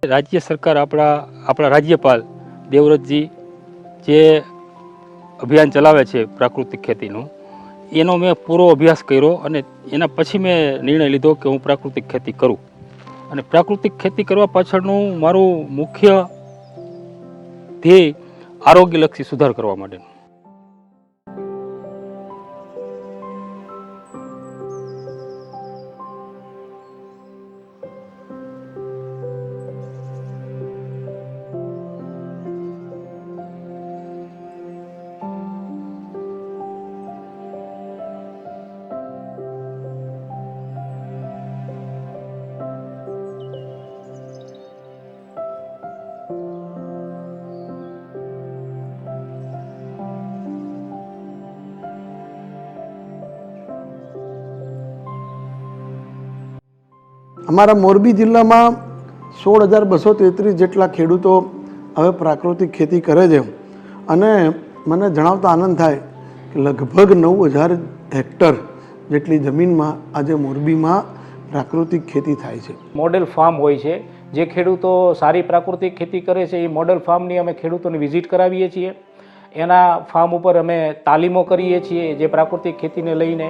રાજ્ય સરકાર આપણા રાજ્યપાલ દેવવ્રતજી જે અભિયાન ચલાવે છે પ્રાકૃતિક ખેતીનું, એનો મેં પૂરો અભ્યાસ કર્યો અને એના પછી મેં નિર્ણય લીધો કે હું પ્રાકૃતિક ખેતી કરું. અને પ્રાકૃતિક ખેતી કરવા પાછળનું મારું મુખ્ય ધ્યેય આરોગ્યલક્ષી સુધાર કરવા માટેનું. અમારા મોરબી જિલ્લામાં 16,233 જેટલા ખેડૂતો હવે પ્રાકૃતિક ખેતી કરે છે અને મને જણાવતા આનંદ થાય કે લગભગ 9,000 હેક્ટર જેટલી જમીનમાં આજે મોરબીમાં પ્રાકૃતિક ખેતી થાય છે. મોડેલ ફાર્મ હોય છે, જે ખેડૂતો સારી પ્રાકૃતિક ખેતી કરે છે એ મોડેલ ફાર્મની અમે ખેડૂતોને વિઝિટ કરાવીએ છીએ. એના ફાર્મ ઉપર અમે તાલીમો કરીએ છીએ જે પ્રાકૃતિક ખેતીને લઈને.